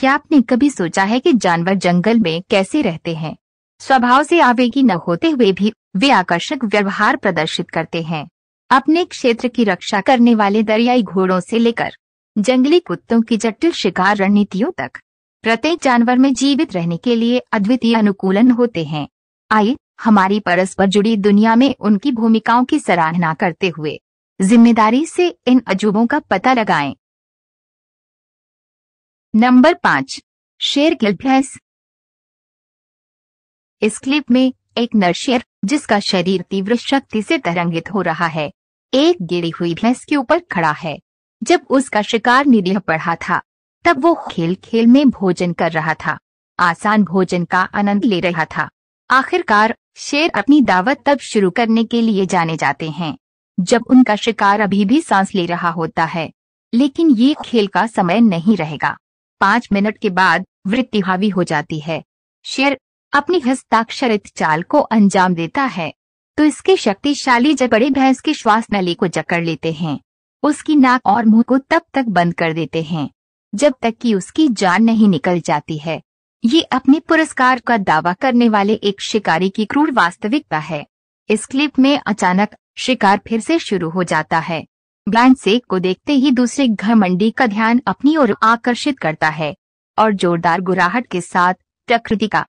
क्या आपने कभी सोचा है कि जानवर जंगल में कैसे रहते हैं? स्वभाव से आवेगी न होते हुए भी वे आकर्षक व्यवहार प्रदर्शित करते हैं। अपने क्षेत्र की रक्षा करने वाले दरियाई घोड़ों से लेकर जंगली कुत्तों की जटिल शिकार रणनीतियों तक, प्रत्येक जानवर में जीवित रहने के लिए अद्वितीय अनुकूलन होते हैं। आइए हमारी परस्पर जुड़ी दुनिया में उनकी भूमिकाओं की सराहना करते हुए जिम्मेदारी से इन अजूबों का पता लगाएं। नंबर 5, शेर की भैंस। इस क्लिप में एक नर शेर, जिसका शरीर तीव्र शक्ति से तरंगित हो रहा है, एक गिरी हुई भैंस के ऊपर खड़ा है। जब उसका शिकार निरीह पड़ा था, तब वो खेल खेल में भोजन कर रहा था, आसान भोजन का आनंद ले रहा था। आखिरकार शेर अपनी दावत तब शुरू करने के लिए जाने जाते हैं जब उनका शिकार अभी भी सांस ले रहा होता है। लेकिन ये खेल का समय नहीं रहेगा। 5 मिनट के बाद वृत्ति हावी हो जाती है। शेर अपनी हस्ताक्षरित चाल को अंजाम देता है तो इसके शक्तिशाली जबड़े भैंस की श्वास नली को जकड़ लेते हैं। उसकी नाक और मुंह को तब तक बंद कर देते हैं जब तक कि उसकी जान नहीं निकल जाती है। ये अपने पुरस्कार का दावा करने वाले एक शिकारी की क्रूर वास्तविकता है। इस क्लिप में अचानक शिकार फिर से शुरू हो जाता है। ब्लाइंड से को देखते ही दूसरे घमंडी का ध्यान अपनी ओर आकर्षित करता है और जोरदार गुर्राहट के साथ प्रकृति का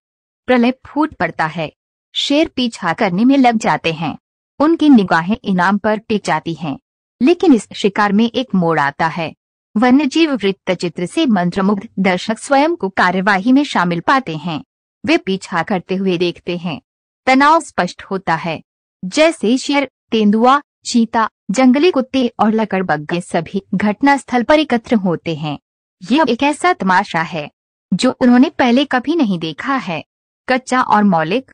प्रलय फूट पड़ता है। शेर पीछा करने में लग जाते हैं। उनकी निगाहें इनाम पर टिक जाती हैं। लेकिन इस शिकार में एक मोड़ आता है। वन्यजीव वृत्तचित्र से मंत्रमुग्ध दर्शक स्वयं को कार्यवाही में शामिल पाते हैं। वे पीछा करते हुए देखते हैं। तनाव स्पष्ट होता है। जैसे शेर, तेंदुआ, चीता, जंगली कुत्ते और लकड़बग्घे सभी घटनास्थल पर एकत्र होते हैं। यह एक ऐसा तमाशा है जो उन्होंने पहले कभी नहीं देखा है। कच्चा और मौलिक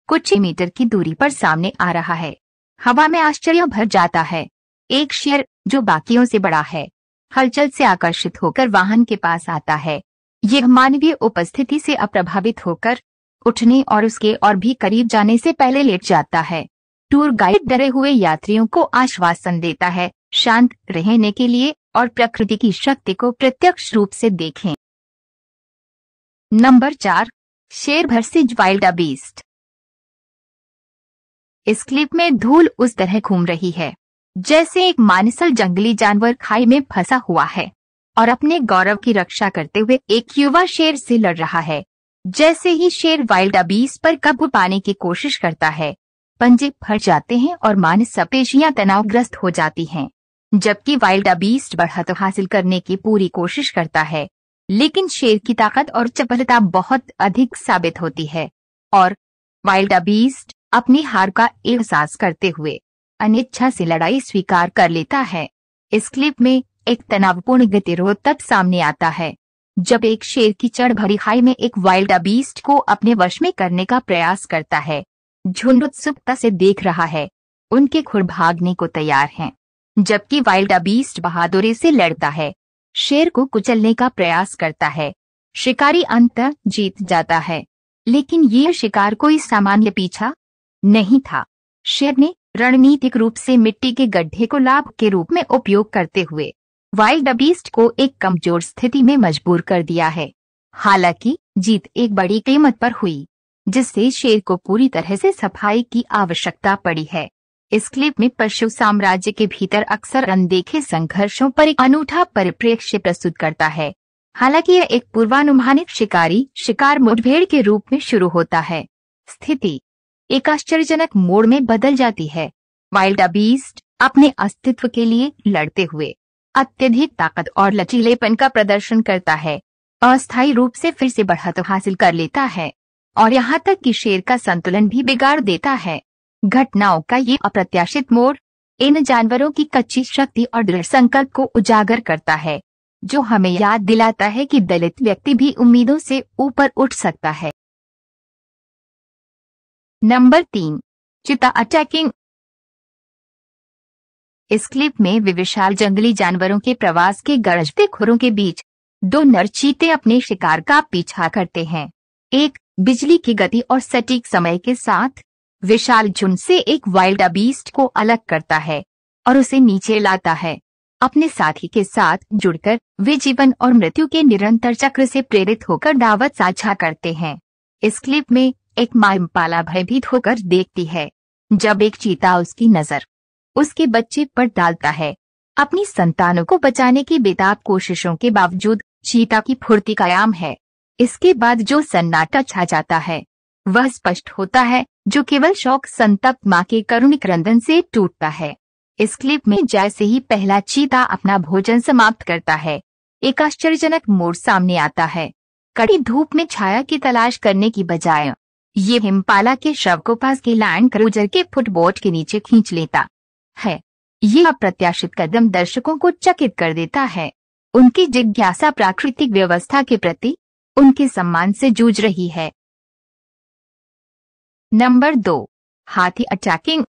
कुछ ही मीटर की दूरी पर सामने आ रहा है। हवा में आश्चर्य भर जाता है। एक शेर जो बाकियों से बड़ा है, हलचल से आकर्षित होकर वाहन के पास आता है। यह मानवीय उपस्थिति से अप्रभावित होकर उठने और उसके और भी करीब जाने से पहले लेट जाता है। टूर गाइड डरे हुए यात्रियों को आश्वासन देता है शांत रहने के लिए और प्रकृति की शक्ति को प्रत्यक्ष रूप से देखें। नंबर 4, शेर वर्सेस वाइल्ड बीस्ट। इस क्लिप में धूल उस तरह घूम रही है जैसे एक मानसल जंगली जानवर खाई में फंसा हुआ है और अपने गौरव की रक्षा करते हुए एक युवा शेर से लड़ रहा है। जैसे ही शेर वाइल्ड बीस्ट पर काबू पाने की कोशिश करता है, पंजे फट जाते हैं और मांसपेशियां तनावग्रस्त हो जाती हैं। जबकि वाइल्ड बीस्ट बढ़त हासिल करने की पूरी कोशिश करता है, लेकिन शेर की ताकत और चपलता बहुत अधिक साबित होती है और वाइल्ड बीस्ट अपनी हार का एहसास करते हुए अनिच्छा से लड़ाई स्वीकार कर लेता है। इस क्लिप में एक तनावपूर्ण गतिरोध तब सामने आता है जब एक शेर की चढ़ भरी खाई में एक वाइल्ड बीस्ट को अपने वश में करने का प्रयास करता है। झुंड उत्सुकता से देख रहा है। उनके खुर भागने को तैयार हैं, जबकि वाइल्ड बीस्ट बहादुरी से लड़ता है, शेर को कुचलने का प्रयास करता है। शिकारी अंततः जीत जाता है, लेकिन यह शिकार कोई सामान्य पीछा नहीं था। शेर ने रणनीतिक रूप से मिट्टी के गड्ढे को लाभ के रूप में उपयोग करते हुए वाइल्ड बीस्ट को एक कमजोर स्थिति में मजबूर कर दिया है। हालांकि जीत एक बड़ी कीमत पर हुई, जिससे शेर को पूरी तरह से सफाई की आवश्यकता पड़ी है। इस क्लिप में पशु साम्राज्य के भीतर अक्सर अनदेखे संघर्षों पर एक अनूठा परिप्रेक्ष्य प्रस्तुत करता है। हालांकि यह एक पूर्वानुमानित शिकारी शिकार मुठभेड़ के रूप में शुरू होता है, स्थिति एक आश्चर्यजनक मोड़ में बदल जाती है। वाइल्ड बीस्ट अपने अस्तित्व के लिए लड़ते हुए अत्यधिक ताकत और लचीलेपन का प्रदर्शन करता है, अस्थायी रूप से फिर से बढ़त हासिल कर लेता है और यहाँ तक कि शेर का संतुलन भी बिगाड़ देता है। घटनाओं का ये अप्रत्याशित मोड़ इन जानवरों की कच्ची शक्ति और दृढ़ संकल्प को उजागर करता है, जो हमें याद दिलाता है कि दलित व्यक्ति भी उम्मीदों से ऊपर उठ सकता है। नंबर 3, चीता अटैकिंग। इस क्लिप में विशाल जंगली जानवरों के प्रवास के गरजते खुरों के बीच 2 नर चीते अपने शिकार का पीछा करते हैं। एक बिजली की गति और सटीक समय के साथ विशाल झुंड से एक वाइल्ड बीस्ट को अलग करता है और उसे नीचे लाता है। अपने साथी के साथ जुड़कर वे जीवन और मृत्यु के निरंतर चक्र से प्रेरित होकर दावत साझा करते हैं। इस क्लिप में एक माँ इम्पाला भयभीत होकर देखती है जब एक चीता उसकी नजर उसके बच्चे पर डालता है। अपनी संतानों को बचाने की बेताब कोशिशों के बावजूद चीता की फुर्ती कायम है। इसके बाद जो सन्नाटा छा जाता है वह स्पष्ट होता है, जो केवल शौक संतप्त माँ के करुण क्रंदन से टूटता है। इस क्लिप में जैसे ही पहला चीता अपना भोजन समाप्त करता है, एक आश्चर्यजनक मोड़ सामने आता है। कड़ी धूप में छाया की तलाश करने की बजाय ये इम्पाला के शव को पास के लैंड क्रूजर के फुटबोर्ड के नीचे खींच लेता है। यह अप्रत्याशित कदम दर्शकों को चकित कर देता है। उनकी जिज्ञासा प्राकृतिक व्यवस्था के प्रति उनके सम्मान से जूझ रही है। नंबर 2, हाथी अटैकिंग।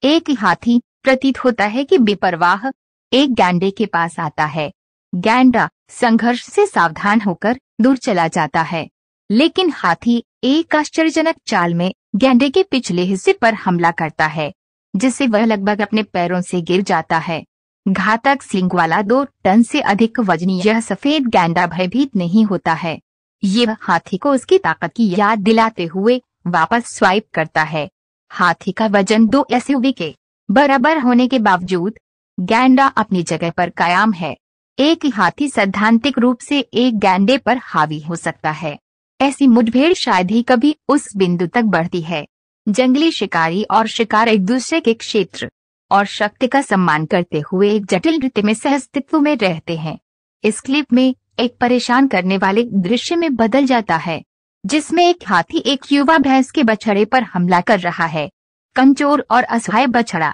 एक हाथी प्रतीत होता है कि बेपरवाह एक गैंडे के पास आता है। गैंडा संघर्ष से सावधान होकर दूर चला जाता है, लेकिन हाथी एक आश्चर्यजनक चाल में गैंडे के पिछले हिस्से पर हमला करता है, जिससे वह लगभग अपने पैरों से गिर जाता है। घातक सींग वाला 2 टन से अधिक वजनी यह सफेद गैंडा भयभीत नहीं होता है। यह हाथी को उसकी ताकत की याद दिलाते हुए वापस स्वाइप करता है। हाथी का वजन 2 एसयूवी के बराबर होने के बावजूद गैंडा अपनी जगह पर कायम है। एक हाथी सैद्धांतिक रूप से एक गैंडे पर हावी हो सकता है। ऐसी मुठभेड़ शायद ही कभी उस बिंदु तक बढ़ती है। जंगली शिकारी और शिकार एक दूसरे के क्षेत्र और शक्ति का सम्मान करते हुए एक जटिल नृत्य में सहअस्तित्व में रहते हैं। इस क्लिप में एक परेशान करने वाले दृश्य में बदल जाता है, जिसमें एक हाथी एक युवा भैंस के बछड़े पर हमला कर रहा है। कमजोर और असहाय बछड़ा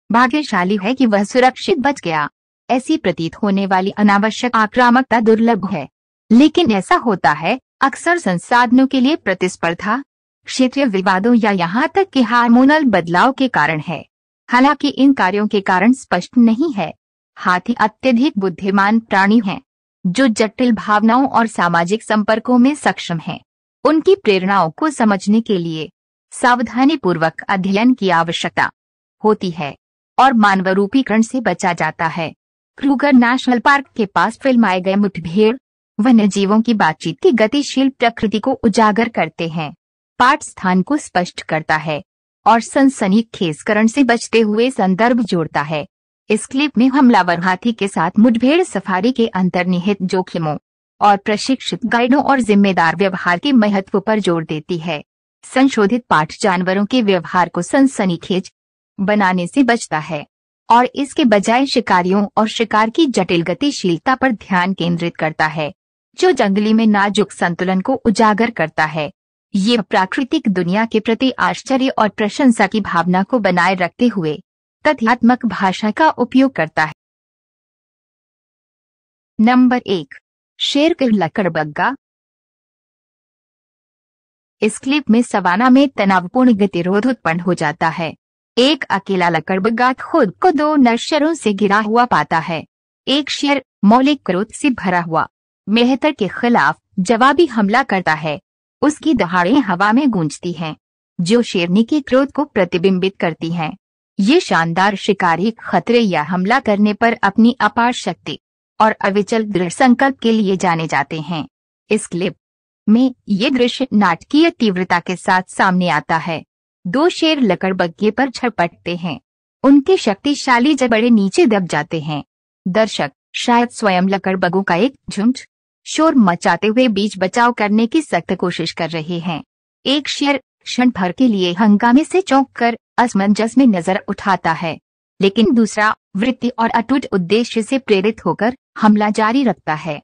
भाग्यशाली है कि वह सुरक्षित बच गया। ऐसी प्रतीत होने वाली अनावश्यक आक्रामकता दुर्लभ है, लेकिन ऐसा होता है अक्सर संसाधनों के लिए प्रतिस्पर्धा, क्षेत्रीय विवादों या यहाँ तक कि हार्मोनल बदलाव के कारण है। हालांकि इन कार्यों के कारण स्पष्ट नहीं है। हाथी अत्यधिक बुद्धिमान प्राणी हैं, जो जटिल भावनाओं और सामाजिक संपर्कों में सक्षम हैं। उनकी प्रेरणाओं को समझने के लिए सावधानीपूर्वक अध्ययन की आवश्यकता होती है और मानवरूपीकरण से बचा जाता है। क्रूगर नेशनल पार्क के पास फिल्माए गए मुठभेड़ वन्यजीवों की बातचीत की गतिशील प्रकृति को उजागर करते हैं, पाठ स्थान को स्पष्ट करता है और सनसनीखेजकरण से बचते हुए संदर्भ जोड़ता है। इस क्लिप में हमलावर हाथी के साथ मुठभेड़ सफारी के अंतर्निहित जोखिमों और प्रशिक्षित गाइडों और जिम्मेदार व्यवहार के महत्व पर जोर देती है। संशोधित पाठ जानवरों के व्यवहार को सनसनीखेज बनाने से बचता है और इसके बजाय शिकारियों और शिकार की जटिल गतिशीलता पर ध्यान केंद्रित करता है, जो जंगली में नाजुक संतुलन को उजागर करता है। ये प्राकृतिक दुनिया के प्रति आश्चर्य और प्रशंसा की भावना को बनाए रखते हुए तथ्यात्मक भाषा का उपयोग करता है। नंबर 1, शेर का लकड़बग्गा। इस क्लिप में सवाना में तनावपूर्ण गतिरोध उत्पन्न हो जाता है। एक अकेला लकड़बग्गा खुद को 2 नर शेरों से घिरा हुआ पाता है। एक शेर मौलिक क्रोध से भरा हुआ मेहतर के खिलाफ जवाबी हमला करता है। उसकी दहाड़ें हवा में गूंजती हैं, जो शेरनी के क्रोध को प्रतिबिंबित करती हैं। ये शानदार शिकारी खतरे या हमला करने पर अपनी अपार शक्ति और अविचल दृढ़ संकल्प के लिए जाने जाते हैं। इस क्लिप में ये दृश्य नाटकीय तीव्रता के साथ सामने आता है। 2 शेर लकड़बग्गे पर झपटते हैं। उनके शक्तिशाली जबड़े नीचे दब जाते हैं। दर्शक शायद स्वयं लकड़बग्गों का एक झुंड शोर मचाते हुए बीच बचाव करने की सख्त कोशिश कर रहे हैं। एक शेर क्षण भर के लिए हंगामे से चौंककर असमंजस में नजर उठाता है, लेकिन दूसरा वृत्ति और अटूट उद्देश्य से प्रेरित होकर हमला जारी रखता है।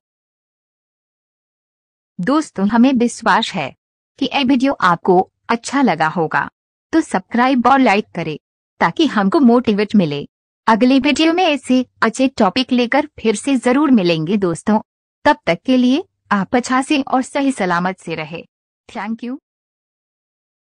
दोस्तों, हमें विश्वास है कि यह वीडियो आपको अच्छा लगा होगा, तो सब्सक्राइब और लाइक करें ताकि हमको मोटिवेट मिले। अगले वीडियो में ऐसे अच्छे टॉपिक लेकर फिर से जरूर मिलेंगे दोस्तों। तब तक के लिए आप अच्छा से और सही सलामत से रहे। Thank you.